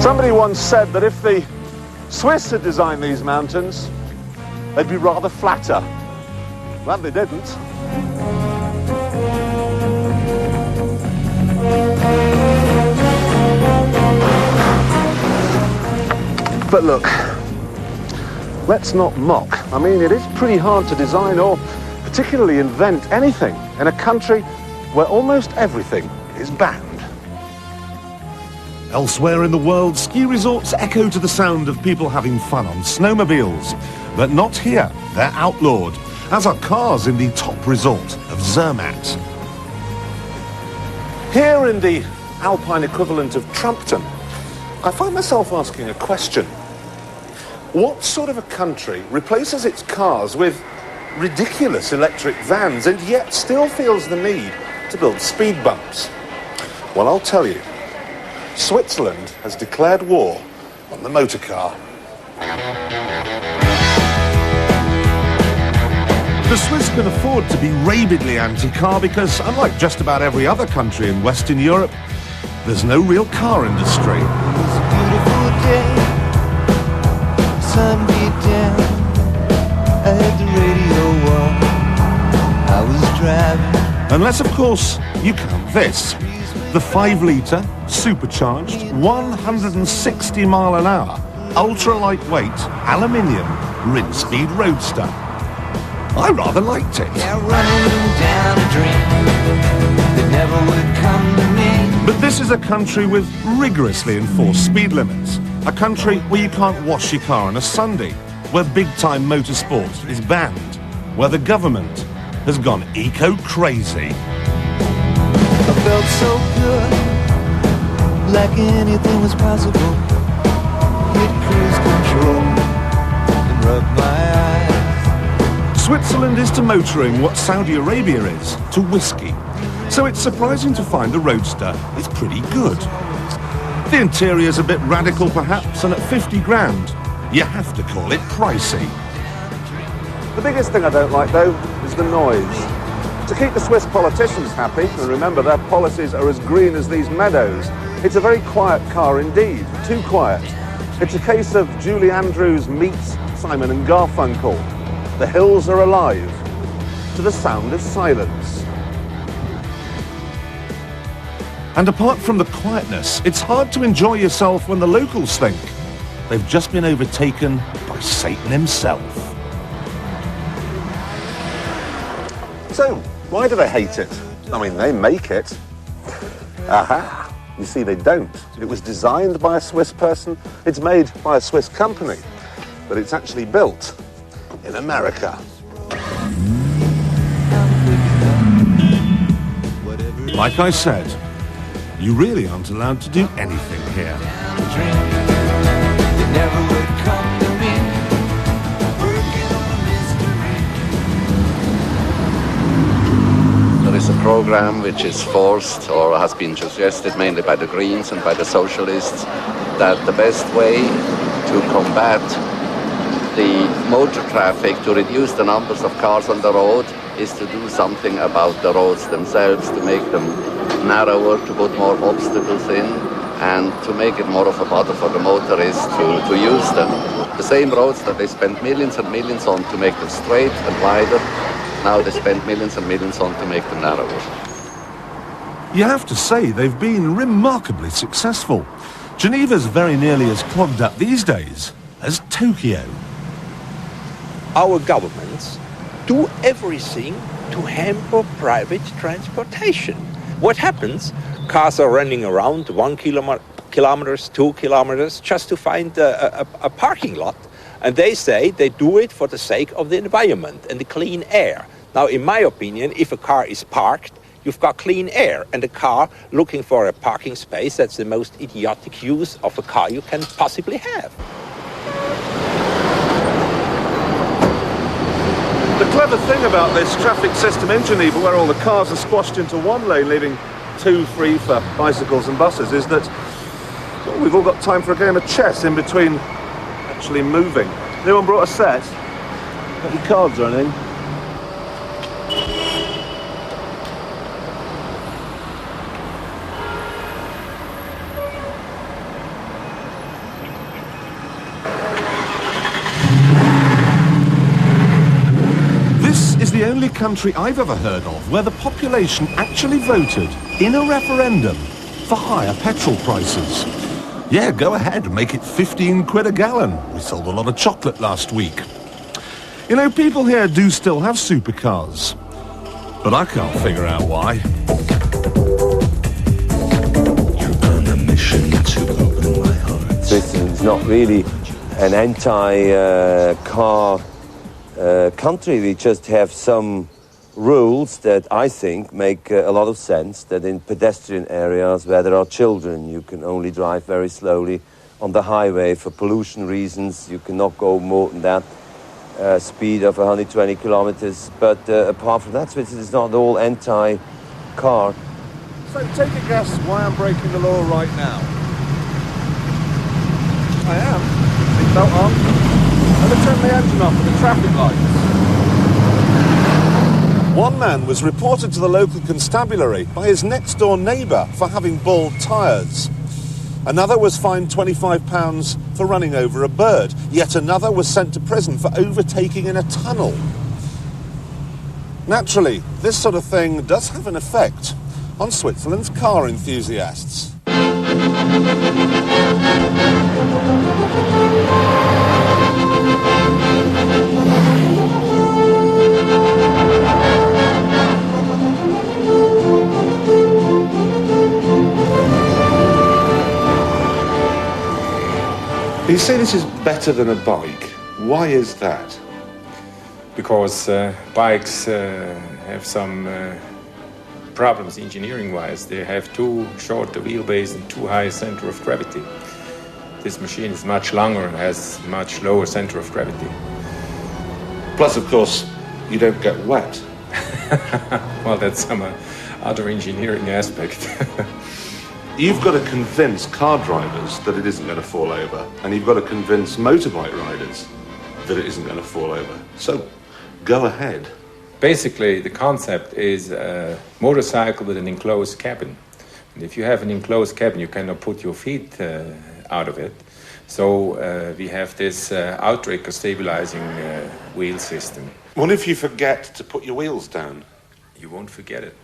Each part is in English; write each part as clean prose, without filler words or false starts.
Somebody once said that if the Swiss had designed these mountains, they'd be rather flatter. Well, they didn't. But look, let's not mock. I mean, it is pretty hard to design or particularly invent anything in a country where almost everything is banned. Elsewhere in the world, ski resorts echo to the sound of people having fun on snowmobiles. But not here. They're outlawed, as are cars in the top resort of Zermatt. Here in the Alpine equivalent of Trumpton, I find myself asking a question. What sort of a country replaces its cars with ridiculous electric vans and yet still feels the need to build speed bumps? Well, I'll tell you. Switzerland has declared war on the motor car. The Swiss can afford to be rabidly anti-car because, unlike just about every other country in Western Europe, there's no real car industry. It was a beautiful day, sun beat down, I had the radio on, I was driving. Unless, of course, you count this. The 5-litre, supercharged, 160-mile-an-hour, ultra-lightweight, aluminium, Rinspeed Roadster. I rather liked it. Yeah, running down a dream that never would come to me. But this is a country with rigorously enforced speed limits. A country where you can't wash your car on a Sunday, where big-time motorsport is banned, where the government has gone eco-crazy. I felt so good, like anything was possible. Hit cruise control and rub my eyes. Switzerland is to motoring what Saudi Arabia is to whiskey. So it's surprising to find the Roadster is pretty good. The interior's a bit radical perhaps, and at 50 grand, you have to call it pricey. The biggest thing I don't like, though, is the noise. To keep the Swiss politicians happy, and remember their policies are as green as these meadows, it's a very quiet car indeed, too quiet. It's a case of Julie Andrews meets Simon and Garfunkel. The hills are alive to the sound of silence. And apart from the quietness, it's hard to enjoy yourself when the locals think they've just been overtaken by Satan himself. So, why do they hate it? I mean, they make it. Aha! You see, they don't. It was designed by a Swiss person, it's made by a Swiss company, but it's actually built in America. Like I said, you really aren't allowed to do anything here. There is a program which is forced or has been suggested mainly by the Greens and by the Socialists that the best way to combat the motor traffic, to reduce the numbers of cars on the road, is to do something about the roads themselves, to make them narrower, to put more obstacles in, and to make it more of a bother for the motorists to use them. The same roads that they spent millions and millions on to make them straight and wider, now they spend millions and millions on to make them narrower. You have to say they've been remarkably successful. Geneva's very nearly as clogged up these days as Tokyo. Our governments do everything to hamper private transportation. What happens? Cars are running around 1 kilometers, 2 kilometers, just to find a parking lot. And they say they do it for the sake of the environment and the clean air. Now, in my opinion, if a car is parked, you've got clean air. And a car looking for a parking space, that's the most idiotic use of a car you can possibly have. The clever thing about this traffic system in Geneva, where all the cars are squashed into one lane, leaving 2 free for bicycles and buses, is that we've all got time for a game of chess in between actually moving. Anyone brought a set? Got your cards or anything? the only country I've ever heard of where the population actually voted in a referendum for higher petrol prices. Yeah, go ahead, make it 15 quid a gallon. We sold a lot of chocolate last week. You know, people here do still have supercars, but I can't figure out why. You're on a mission to open my heart. Switzerland's not really an anti-car country. We just have some rules that I think make a lot of sense, that in pedestrian areas where there are children, you can only drive very slowly on the highway for pollution reasons. You cannot go more than that speed of 120 kilometers. But apart from that, Switzerland is not all anti-car. So take a guess why I'm breaking the law right now. I am. Seatbelt on. And I turn the engine off at the traffic lights. One man was reported to the local constabulary by his next-door neighbour for having bald tyres. Another was fined £25 for running over a bird. Yet another was sent to prison for overtaking in a tunnel. Naturally, this sort of thing does have an effect on Switzerland's car enthusiasts. You say this is better than a bike. Why is that? Because bikes have some problems engineering-wise. They have too short a wheelbase and too high center of gravity. This machine is much longer and has much lower center of gravity. Plus, of course, you don't get wet. Well, that's some other engineering aspect. You've got to convince car drivers that it isn't going to fall over, and you've got to convince motorbike riders that it isn't going to fall over. So, go ahead. Basically, the concept is a motorcycle with an enclosed cabin. And if you have an enclosed cabin, you cannot put your feet out of it. So we have this outrigger stabilizing wheel system. What if you forget to put your wheels down? You won't forget it.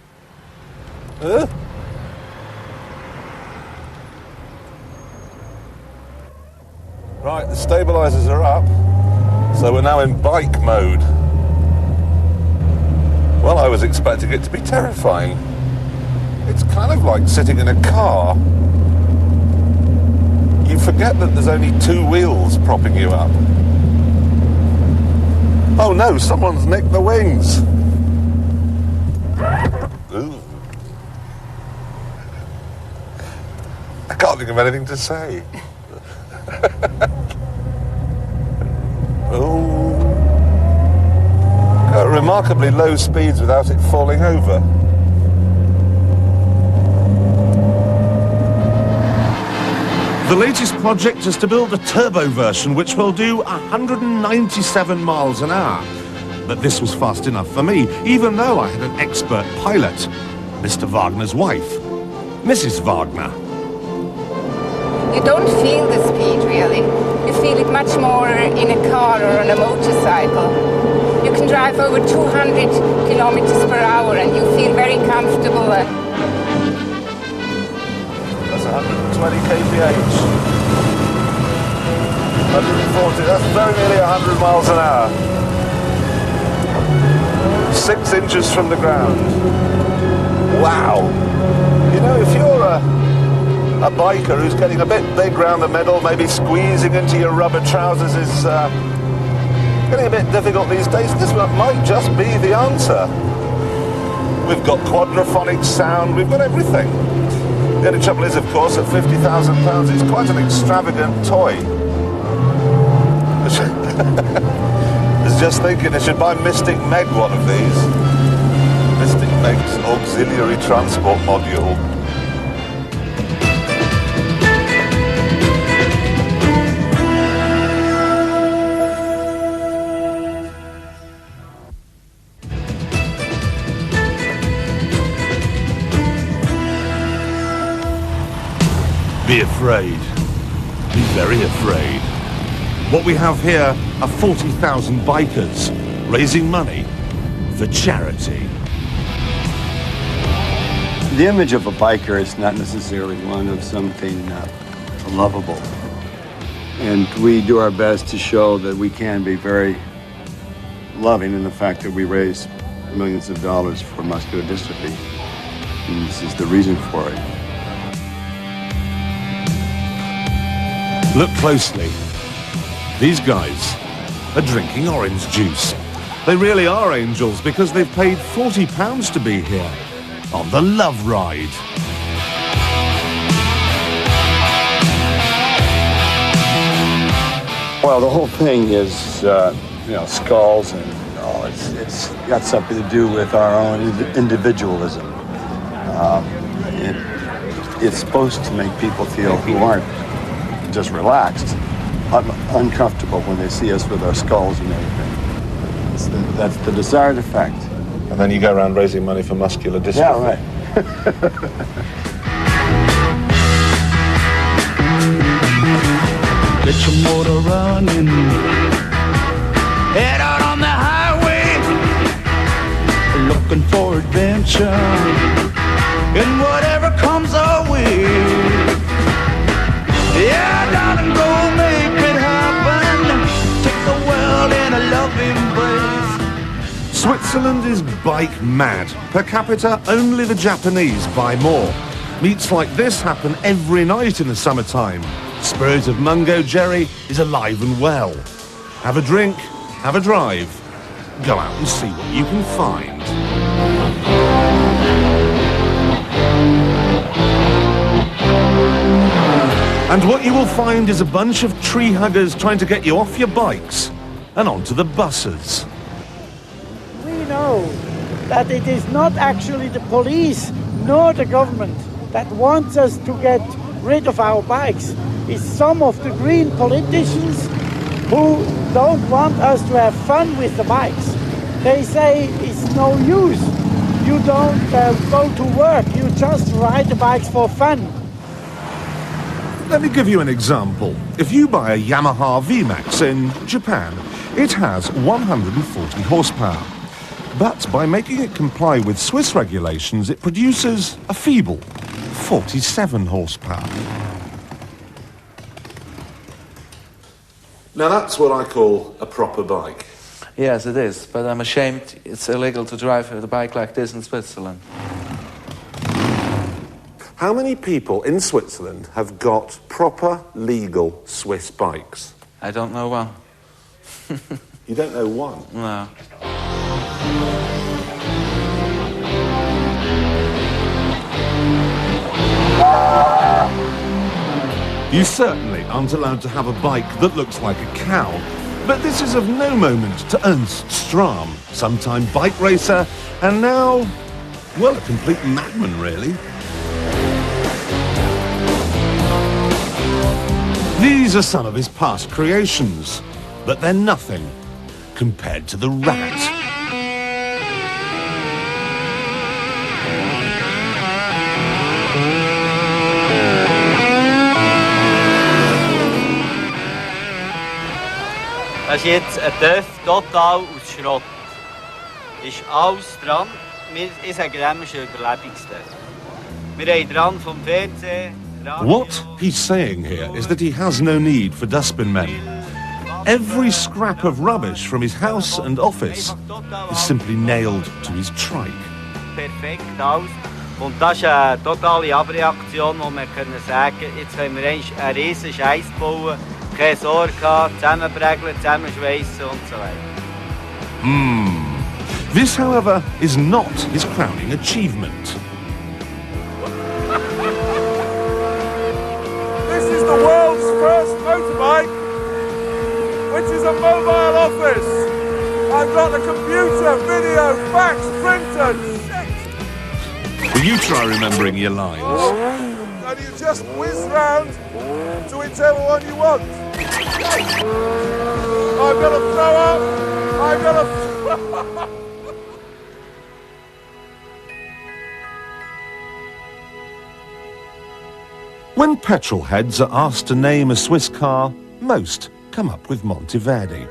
Right, the stabilizers are up, so we're now in bike mode. Well, I was expecting it to be terrifying. It's kind of like sitting in a car. You forget that there's only two wheels propping you up. Oh no, someone's nicked the wings. Ooh. I can't think of anything to say. Oh. At remarkably low speeds without it falling over. The latest project is to build a turbo version which will do 197 miles an hour. But this was fast enough for me, even though I had an expert pilot, Mr. Wagner's wife, Mrs. Wagner. You don't feel the speed, really. You feel it much more in a car or on a motorcycle. You can drive over 200 kilometers per hour and you feel very comfortable. That's 120 kph. 140, that's very nearly 100 miles an hour. 6 inches from the ground. Wow. You know, if you're a biker who's getting a bit big round the middle, maybe squeezing into your rubber trousers is getting a bit difficult these days, this might just be the answer. We've got quadraphonic sound, we've got everything. The only trouble is, of course, at £50,000, it's quite an extravagant toy. I was just thinking I should buy Mystic Meg one of these. Mystic Meg's auxiliary transport module. Be afraid. Be very afraid. What we have here are 40,000 bikers raising money for charity. The image of a biker is not necessarily one of something lovable. And we do our best to show that we can be very loving in the fact that we raise millions of dollars for muscular dystrophy. And this is the reason for it. Look closely. These guys are drinking orange juice. They really are angels because they've paid £40 to be here on the Love Ride. Well, the whole thing is, you know, skulls and all. It's got something to do with our own individualism. It's supposed to make people feel who aren't just relaxed, uncomfortable when they see us with our skulls and everything. That's the desired effect. And then you go around raising money for muscular dystrophy. Yeah, right. Get your motor running. Head out on the highway, looking for adventure, and whatever comes our way. Yeah, darling, go make it happen. Take the world in a loving embrace. Switzerland is bike mad. Per capita, only the Japanese buy more. Meets like this happen every night in the summertime. Spirit of Mungo Jerry is alive and well. Have a drink, have a drive. Go out and see what you can find. And what you will find is a bunch of tree huggers trying to get you off your bikes and onto the buses. We know that it is not actually the police nor the government that wants us to get rid of our bikes. It's some of the green politicians who don't want us to have fun with the bikes. They say it's no use. You don't go to work, you just ride the bikes for fun. Let me give you an example. If you buy a Yamaha VMAX in Japan, it has 140 horsepower. But by making it comply with Swiss regulations, it produces a feeble 47 horsepower. Now that's what I call a proper bike. Yes, it is, but I'm ashamed it's illegal to drive a bike like this in Switzerland. How many people in Switzerland have got proper, legal Swiss bikes? I don't know one. You don't know one? No. You certainly aren't allowed to have a bike that looks like a cow. But this is of no moment to Ernst Strahm, sometime bike racer, and now, well, a complete madman, really. These are some of his past creations, but they're nothing compared to the rat. Das ist jetzt ein TÜV total aus Schrott. Ist alles dran. Ich sage dem, ist ein Überlebungstest. Wir haben dran vom Fernsehen. What he's saying here is that he has no need for dustbin men. Every scrap of rubbish from his house and office is simply nailed to his trike. Perfekt alles. Und das ist eine totale Abreaktion, wo wir können sagen, jetzt können wir einen riesen Scheiß bauen, keine Sorge haben, zusammenprägeln, zusammenschweissen und so weiter. This, however, is not his crowning achievement. This is the world's first motorbike, which is a mobile office. I've got a computer, video, fax, printer. Will you try remembering your lines? And you just whiz round to whichever one you want. I've got to throw up. I've got to... When petrol heads are asked to name a Swiss car, most come up with Monteverdi.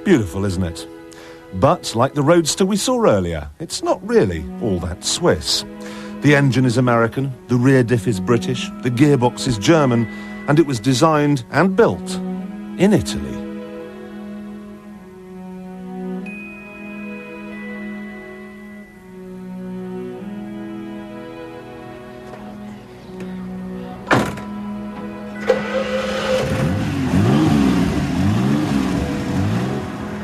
Beautiful, isn't it? But, like the Roadster we saw earlier, it's not really all that Swiss. The engine is American, the rear diff is British, the gearbox is German, and it was designed and built in Italy.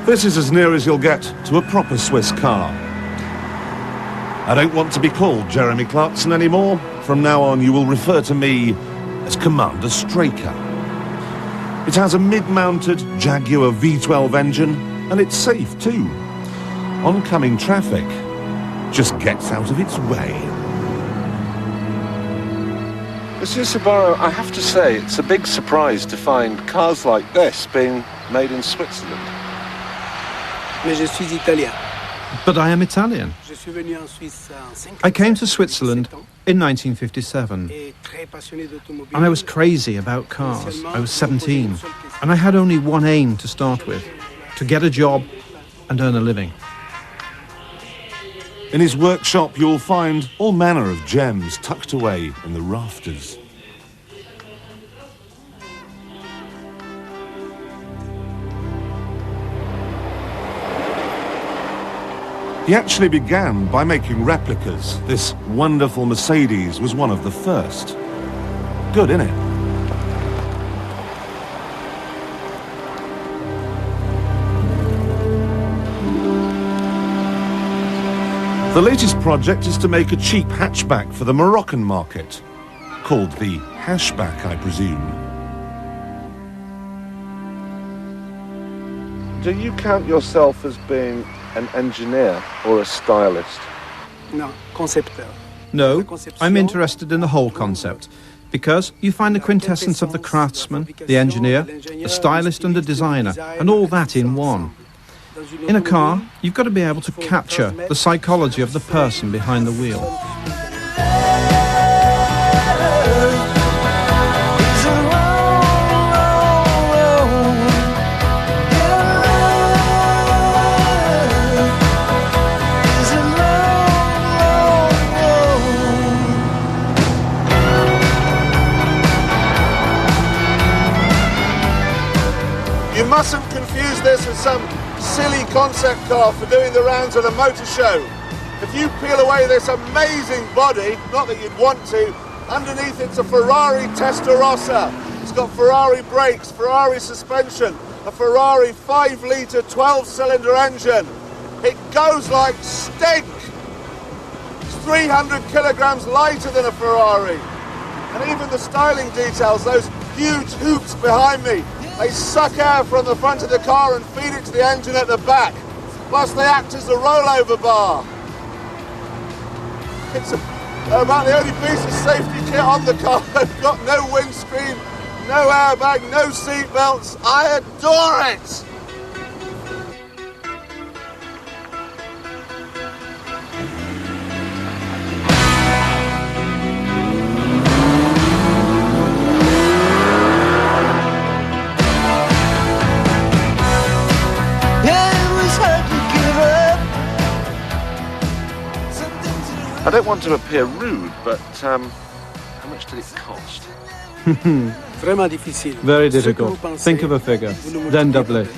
This is as near as you'll get to a proper Swiss car. I don't want to be called Jeremy Clarkson anymore. From now on, you will refer to me as Commander Straker. It has a mid-mounted Jaguar V12 engine, and it's safe too. Oncoming traffic just gets out of its way. Monsieur Subaru, I have to say, it's a big surprise to find cars like this being made in Switzerland. Mais je suis italien. But I am Italian. I came to Switzerland in 1957, and I was crazy about cars. I was 17, and I had only one aim to start with, to get a job and earn a living. In his workshop, you'll find all manner of gems tucked away in the rafters. He actually began by making replicas. This wonderful Mercedes was one of the first. Good, innit? The latest project is to make a cheap hatchback for the Moroccan market, called the hashback, I presume. Do you count yourself as being an engineer or a stylist? No, concepteur. No, I'm interested in the whole concept, because you find the quintessence of the craftsman, the engineer, the stylist and the designer, and all that in one. In a car, you've got to be able to capture the psychology of the person behind the wheel. You mustn't confuse this with some silly concept car for doing the rounds at a motor show. If you peel away this amazing body, not that you'd want to, underneath it's a Ferrari Testarossa. It's got Ferrari brakes, Ferrari suspension, a Ferrari 5-litre 12-cylinder engine. It goes like stink. It's 300 kilograms lighter than a Ferrari. And even the styling details, those huge hoops behind me, they suck air from the front of the car and feed it to the engine at the back. Plus they act as the rollover bar. It's about the only piece of safety kit on the car. I've got no windscreen, no airbag, no seat belts. I adore it! I don't want to appear rude, but how much did it cost? Vraiment difficile. Very difficult. Think of a figure, then double it. For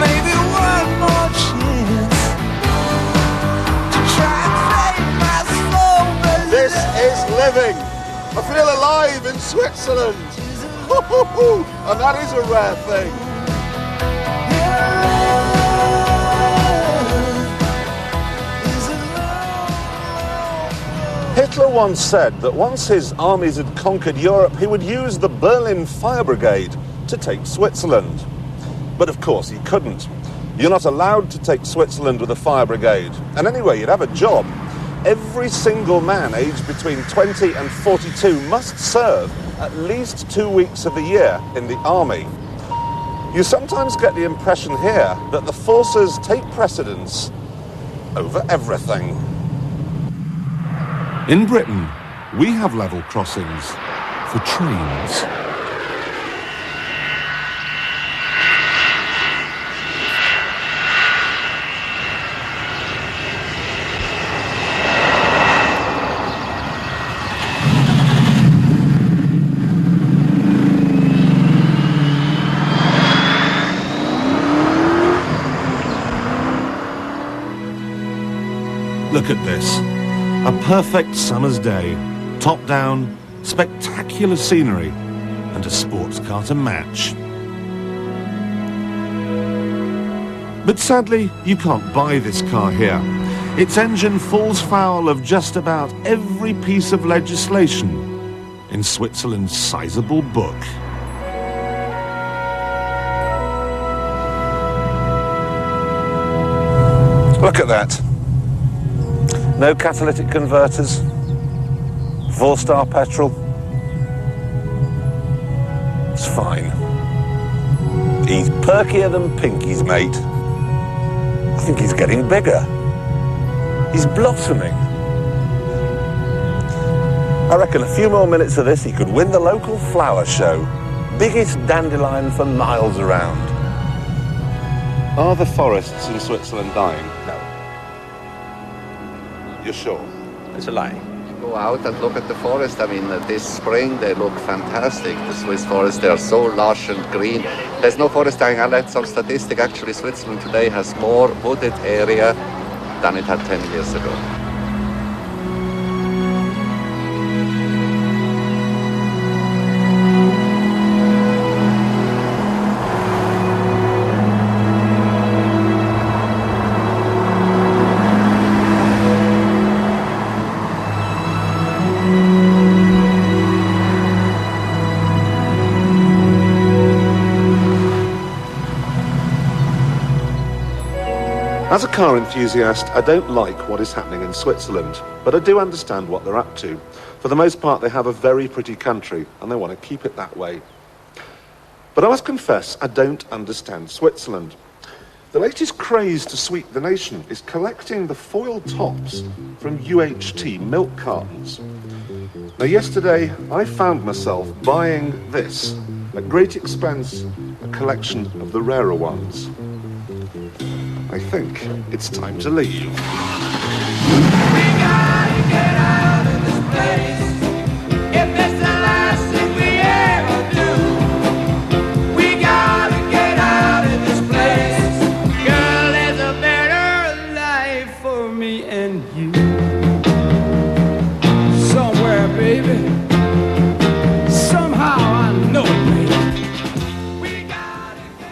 maybe one more chance to try and save my soul. This is living. I feel alive in Switzerland. And that is a rare thing. Hitler once said that once his armies had conquered Europe, he would use the Berlin Fire Brigade to take Switzerland. But of course he couldn't. You're not allowed to take Switzerland with a fire brigade. And anyway, you'd have a job. Every single man aged between 20 and 42 must serve at least 2 weeks of the year in the army. You sometimes get the impression here that the forces take precedence over everything. In Britain, we have level crossings for trains. this. A perfect summer's day. Top down, spectacular scenery, and a sports car to match. But sadly, you can't buy this car here. Its engine falls foul of just about every piece of legislation in Switzerland's sizable book. Look at that. No catalytic converters. 4-star petrol. It's fine. He's perkier than Pinky's mate. I think he's getting bigger. He's blossoming. I reckon a few more minutes of this, he could win the local flower show. Biggest dandelion for miles around. Are the forests in Switzerland dying? No. You're sure? It's a lie. Go out and look at the forest. I mean, this spring they look fantastic. The Swiss forests, they are so lush and green. There's no forest dying. I read some statistic. Actually, Switzerland today has more wooded area than it had 10 years ago. As a car enthusiast, I don't like what is happening in Switzerland, but I do understand what they're up to. For the most part, they have a very pretty country, and they want to keep it that way. But I must confess, I don't understand Switzerland. The latest craze to sweep the nation is collecting the foil tops from UHT milk cartons. Now, yesterday, I found myself buying this, at great expense, a collection of the rarer ones. I think it's time to leave.